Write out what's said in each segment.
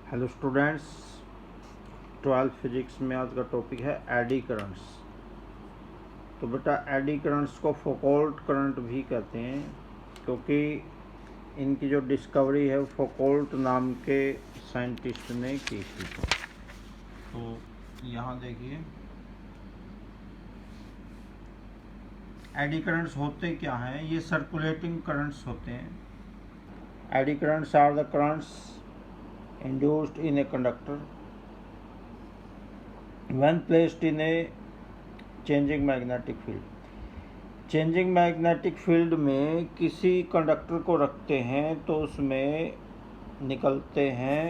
Hello students, 12 physics में आज का टॉपिक है एडी करंट्स। तो बेटा एडी करंट्स को फौकॉल्ट करंट भी कहते हैं क्योंकि इनकी जो डिस्कवरी है फौकॉल्ट नाम के साइंटिस्ट ने की थी। तो यहाँ देखिए एडी करंट्स होते क्या हैं। ये सर्कुलेटिंग करंट्स होते हैं। Eddy currents are the currents induced in a conductor when placed in a changing magnetic field। Changing magnetic field में किसी कंडक्टर को रखते हैं तो उसमें निकलते हैं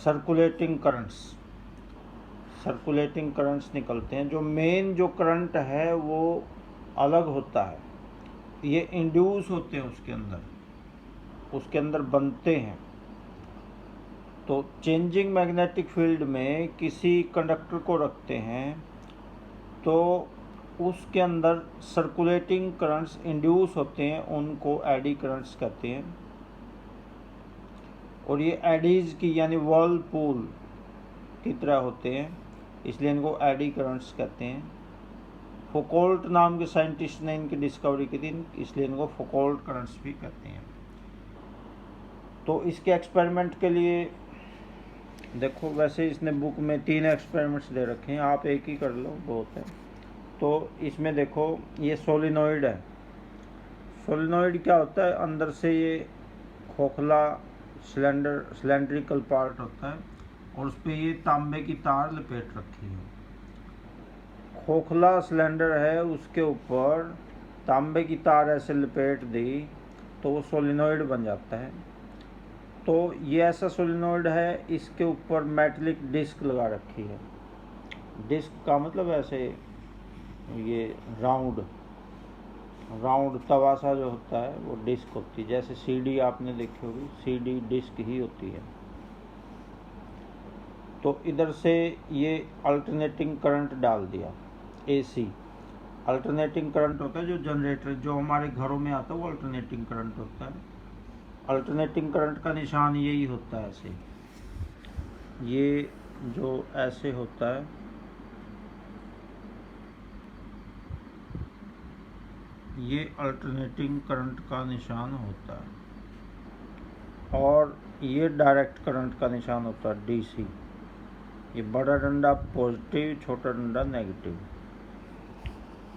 सर्कुलेटिंग करंट्स निकलते हैं। जो मेन जो करंट है वो अलग होता है, ये इंड्यूस होते हैं उसके अंदर बनते हैं। तो चेंजिंग मैग्नेटिक फील्ड में किसी कंडक्टर को रखते हैं तो उसके अंदर सर्कुलेटिंग करंट्स इंड्यूस होते हैं, उनको एडी करंट्स कहते हैं। और ये एडीज की यानी व्हर्लपूल की तरह होते हैं, इसलिए इनको एडी करंट्स कहते हैं। फौकॉल्ट नाम के साइंटिस्ट ने इनकी डिस्कवरी की थी, इसलिए इनको फौकॉल्ट करंट्स भी कहते हैं। तो इसके एक्सपेरिमेंट के लिए देखो, वैसे इसने बुक में 3 एक्सपेरिमेंट्स दे रखे हैं, आप एक ही कर लो बहुत है। तो इसमें देखो ये सोलिनॉइड है। सोलिनॉइड क्या होता है, अंदर से ये खोखला सिलेंड्रिकल पार्ट होता है और उस पर ये तांबे की तार लपेट रखी है। खोखला सिलेंडर है, उसके ऊपर तांबे की तार ऐसे लपेट दी तो वो सोलिनॉइड बन जाता है। तो ये ऐसा सोलिनॉइड है, इसके ऊपर मेटलिक डिस्क लगा रखी है। डिस्क का मतलब ऐसे ये राउंड तवा सा जो होता है वो डिस्क होती है। जैसे सीडी आपने देखी होगी, सीडी डिस्क ही होती है। तो इधर से ये अल्टरनेटिंग करंट डाल दिया, एसी। अल्टरनेटिंग करंट होता है जो जनरेटर जो हमारे घरों में आता है वो अल्टरनेटिंग करंट होता है। अल्टरनेटिंग करंट का निशान यही होता है, ऐसे ये जो ऐसे होता है, ये अल्टरनेटिंग करंट का निशान होता है। और ये डायरेक्ट करंट का निशान होता है, डीसी। ये बड़ा डंडा पॉजिटिव, छोटा डंडा नेगेटिव।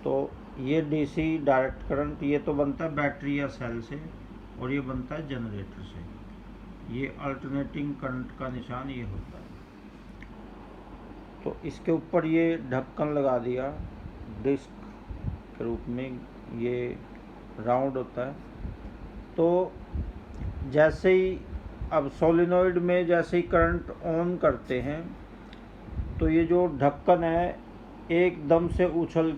तो ये डीसी डायरेक्ट करंट ये तो बनता है बैटरी या सेल से, और ये बनता है जनरेटर से। ये अल्टरनेटिंग करंट का निशान ये होता है। तो इसके ऊपर ये ढक्कन लगा दिया डिस्क के रूप में, ये राउंड होता है। तो जैसे ही अब सोलिनॉइड में जैसे ही करंट ऑन करते हैं तो ये जो ढक्कन है एकदम से उछल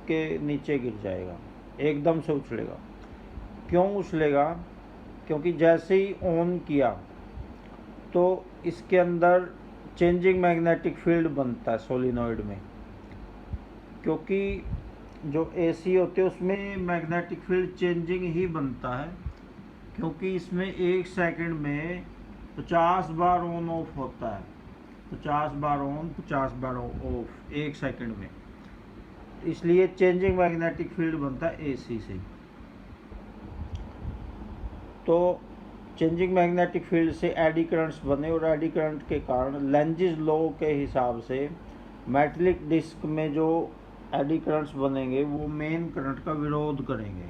के नीचे गिर जाएगा, एकदम से उछलेगा। क्यों उछलेगा? क्योंकि जैसे ही ऑन किया तो इसके अंदर चेंजिंग मैग्नेटिक फील्ड बनता है सोलिनॉइड में। क्योंकि जो एसी होते हैं उसमें मैग्नेटिक फील्ड चेंजिंग ही बनता है, क्योंकि इसमें 1 सेकंड में 50 बार ऑन ऑफ होता है। 50 बार ऑन, 50 बार ऑफ 1 सेकंड में, इसलिए चेंजिंग मैग्नेटिक फील्ड बनता है एसी से। तो चेंजिंग मैग्नेटिक फील्ड से एडी करंट्स बने, और एडी करंट के कारण लेंजिस लॉ के हिसाब से मेटलिक डिस्क में जो एडी करंट्स बनेंगे वो मेन करंट का विरोध करेंगे।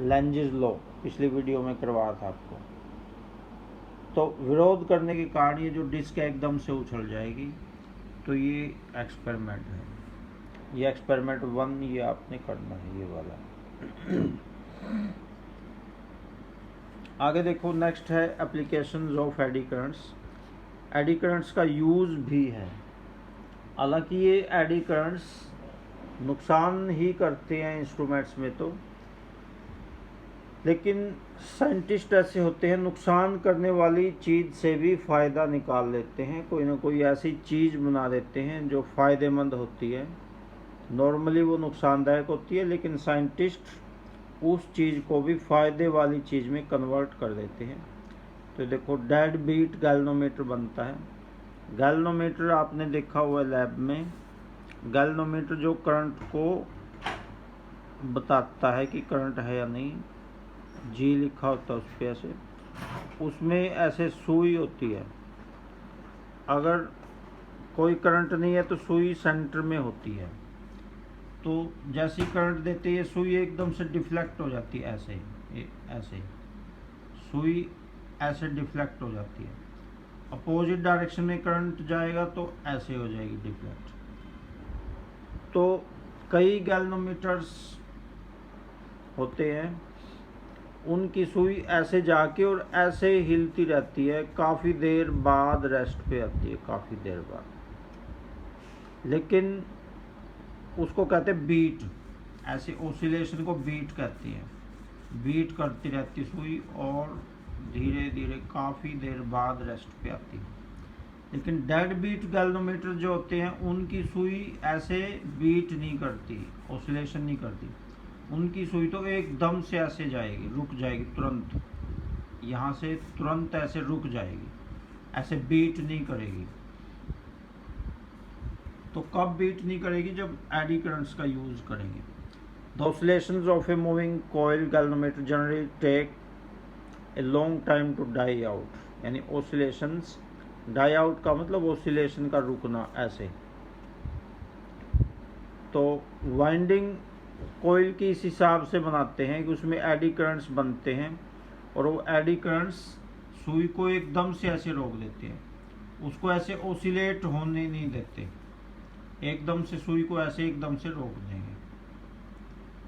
लेंजिस लॉ पिछली वीडियो में करवाया था आपको। तो विरोध करने के कारण ये जो डिस्क है एकदम से उछल जाएगी। तो ये एक्सपेरिमेंट है, ये एक्सपेरिमेंट 1 ये आपने करना है, ये वाला। आगे देखो, नेक्स्ट है applications of eddy currents. AD currents का यूज़ भी है। हालांकि ये एडी करंट्स नुकसान ही करते हैं इंस्ट्रूमेंट्स में तो, लेकिन साइंटिस्ट ऐसे होते हैं नुकसान करने वाली चीज़ से भी फ़ायदा निकाल लेते हैं। कोई ना कोई ऐसी चीज़ बना देते हैं जो फ़ायदेमंद होती है। नॉर्मली वो नुकसानदायक होती है, लेकिन साइंटिस्ट उस चीज़ को भी फ़ायदे वाली चीज़ में कन्वर्ट कर देते हैं। तो देखो डेड बीट गैल्वेनोमीटर बनता है। गैल्वेनोमीटर आपने देखा हुआ है लैब में। गैल्वेनोमीटर जो करंट को बताता है कि करंट है या नहीं, जी लिखा होता है उस पर ऐसे, उसमें ऐसे सुई होती है। अगर कोई करंट नहीं है तो सुई सेंटर में होती है, तो जैसी करंट देते ही सुई एकदम से डिफ्लेक्ट हो जाती है, ऐसे सुई ऐसे डिफ्लेक्ट हो जाती है। अपोजिट डायरेक्शन में करंट जाएगा तो ऐसे हो जाएगी डिफ्लेक्ट। तो कई गैल्वेनोमीटर्स होते हैं, उनकी सुई ऐसे जाके और ऐसे हिलती रहती है, काफ़ी देर बाद रेस्ट पे आती है, काफ़ी देर बाद। लेकिन उसको कहते हैं बीट, ऐसे ओसिलेशन को बीट कहती है। बीट करती रहती सुई और धीरे धीरे काफ़ी देर बाद रेस्ट पे आती है। लेकिन डेड बीट गैल्वेनोमीटर जो होते हैं उनकी सुई ऐसे बीट नहीं करती, ओसिलेशन नहीं करती। उनकी सुई तो एकदम से ऐसे जाएगी, रुक जाएगी तुरंत, यहाँ से तुरंत ऐसे रुक जाएगी, ऐसे बीट नहीं करेगी। तो कब बीट नहीं करेगी? जब एडी करंट्स का यूज़ करेंगे। The oscillations of a moving coil galvanometer generally take a long time to die out, यानी ओसिलेशंस, डाई आउट का मतलब ओसिलेशन का रुकना ऐसे। तो वाइंडिंग कोयल की इस हिसाब से बनाते हैं कि उसमें एडी करंट्स बनते हैं और वो एडी करंट्स सुई को एकदम से ऐसे रोक देते हैं, उसको ऐसे ओसिलेट होने नहीं देते, एकदम से सुई को ऐसे एकदम से रोक देंगे।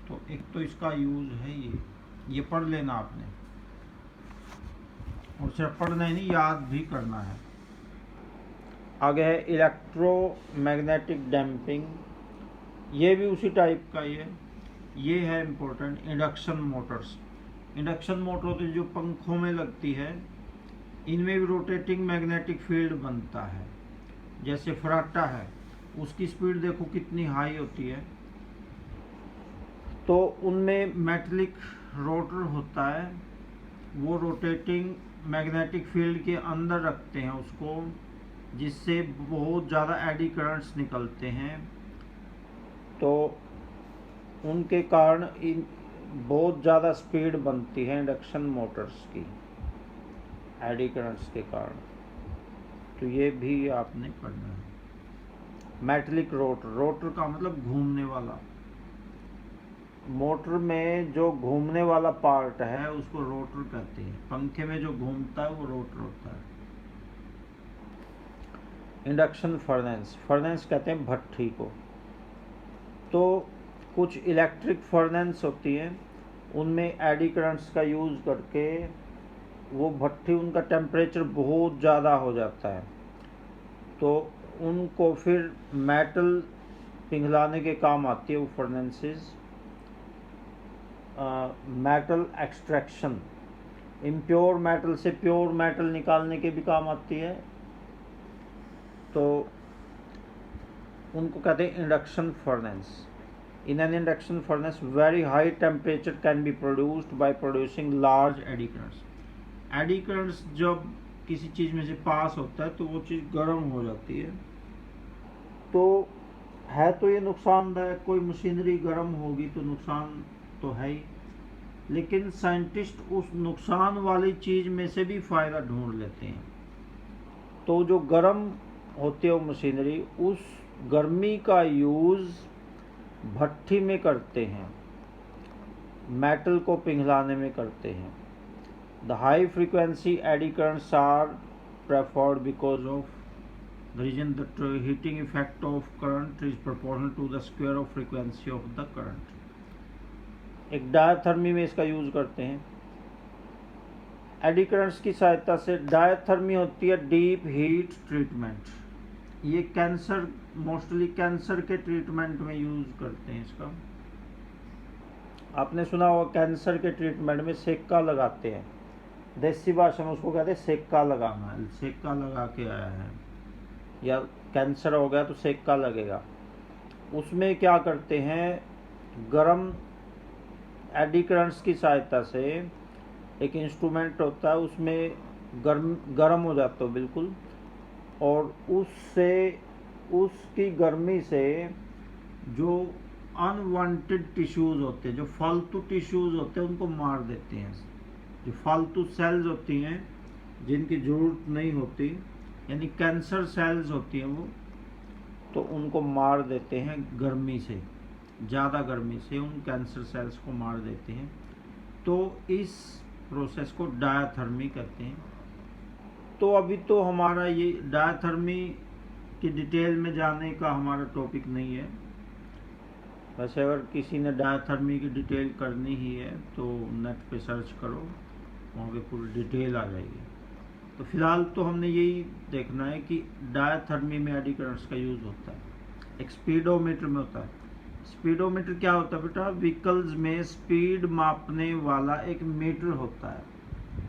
तो एक तो इसका यूज़ है ये पढ़ लेना आपने, और सिर्फ पढ़ना ही नहीं, याद भी करना है। आगे है इलेक्ट्रोमैग्नेटिक डैम्पिंग, ये भी उसी टाइप का ही है। ये है important, induction Motors. Induction motor होती है जो पंखों में लगती है, इनमें भी रोटेटिंग मैग्नेटिक फील्ड बनता है। जैसे फराटा है, उसकी स्पीड देखो कितनी हाई होती है, तो उनमें मेटलिक रोटर होता है, वो रोटेटिंग मैग्नेटिक फील्ड के अंदर रखते हैं उसको, जिससे बहुत ज़्यादा एडी करंट्स निकलते हैं। तो उनके कारण बहुत ज़्यादा स्पीड बनती है इंडक्शन मोटर्स की, एडी करंट्स के कारण। तो ये भी आपने पढ़ना है। मेटलिक रोटर, रोटर का मतलब घूमने वाला, मोटर में जो घूमने वाला पार्ट है उसको रोटर कहते हैं। पंखे में जो घूमता है वो रोटर होता है। इंडक्शन फर्नेस, फर्नेस कहते हैं भट्ठी को। तो कुछ इलेक्ट्रिक फर्नेस होती हैं, उनमें एडी करंट्स का यूज़ करके वो भट्ठी, उनका टेम्परेचर बहुत ज़्यादा हो जाता है, तो उनको फिर मेटल पिघलाने के काम आती है वो furnaces. Metal extraction, impure metal से प्योर मेटल निकालने के भी काम आती है, तो उनको कहते हैं induction furnace. In an induction furnace, very high temperature can be produced by producing large eddy currents. Eddy currents जब किसी चीज़ में से पास होता है तो वो चीज़ गर्म हो जाती है। तो है तो ये नुकसानदायक, कोई मशीनरी गर्म होगी तो नुकसान तो है ही, लेकिन साइंटिस्ट उस नुकसान वाली चीज़ में से भी फ़ायदा ढूंढ लेते हैं। तो जो गर्म होती है वो मशीनरी, उस गर्मी का यूज़ भट्ठी में करते हैं, मेटल को पिघलाने में करते हैं। The high frequency eddy currents are preferred because of the reason that heating effect of current is proportional to the square of frequency of the current. एक डायथर्मी में इसका यूज करते हैं। एडी करंट्स की सहायता से, डायथर्मी होती है डीप हीट ट्रीटमेंट, ये कैंसर, मोस्टली कैंसर के ट्रीटमेंट में यूज़ करते हैं इसका। आपने सुना होगा कैंसर के ट्रीटमेंट में सेक्का लगाते हैं, देसी भाषा में उसको कहते हैं सेक्का लगाना, सेक्का लगा के आया है, या कैंसर हो गया तो सेक्का लगेगा। उसमें क्या करते हैं, गरम एडी करंट्स की सहायता से एक इंस्ट्रूमेंट होता है, उसमें गर्म हो जाते हो बिल्कुल, और उसकी गर्मी से जो अनवांटेड टिश्यूज़ होते हैं, जो फालतू टिश्यूज़ होते हैं, उनको मार देते हैं। जो फालतू सेल्स होती हैं जिनकी ज़रूरत नहीं होती, यानी कैंसर सेल्स होती हैं वो, तो उनको मार देते हैं गर्मी से, ज़्यादा गर्मी से उन कैंसर सेल्स को मार देते हैं। तो इस प्रोसेस को डायथर्मी कहते हैं। तो अभी तो हमारा ये डायथर्मी की डिटेल में जाने का हमारा टॉपिक नहीं है। वैसे अगर किसी ने डायथर्मी की डिटेल करनी ही है तो नेट पे सर्च करो, वहाँ पे पूरी डिटेल आ जाएगी। तो फिलहाल तो हमने यही देखना है कि डायथर्मी में एडी करंट्स का यूज़ होता है, एक स्पीडोमीटर में होता है। स्पीडोमीटर क्या होता है बेटा? व्हीकल्स में स्पीड मापने वाला एक मीटर होता है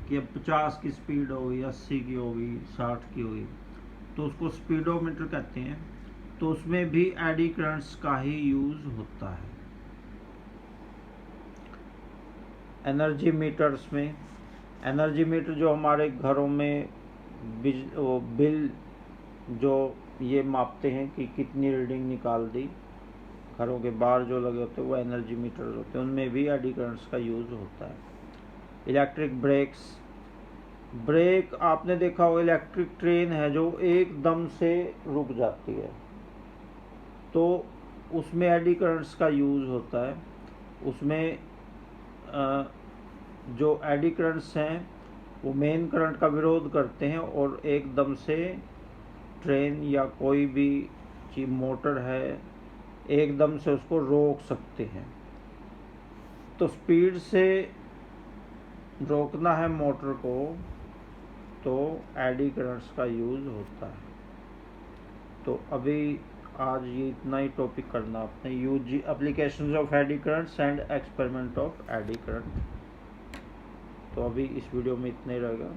कि अब 50 की स्पीड होगी, 80 की होगी, 60 की होगी, तो उसको स्पीडोमीटर कहते हैं। तो उसमें भी एडी करंट्स का ही यूज़ होता है। एनर्जी मीटर्स में, एनर्जी मीटर जो हमारे घरों में बिल जो ये मापते हैं कि कितनी रीडिंग निकाल दी, घरों के बाहर जो लगे होते हैं वो एनर्जी मीटर्स होते हैं, उनमें भी एडी करंट्स का यूज़ होता है। इलेक्ट्रिक ब्रेक आपने देखा होगा, इलेक्ट्रिक ट्रेन है जो एकदम से रुक जाती है, तो उसमें एडी करंट्स का यूज़ होता है। उसमें जो एडी करंट्स हैं वो मेन करंट का विरोध करते हैं और एकदम से ट्रेन या कोई भी चीज, मोटर है, एकदम से उसको रोक सकते हैं। तो स्पीड से रोकना है मोटर को, तो एडी करंट्स का यूज़ होता है। तो अभी आज ये इतना ही टॉपिक करना आपने, use applications of eddy currents and experiment of eddy current. तो अभी इस वीडियो में इतना ही रहेगा।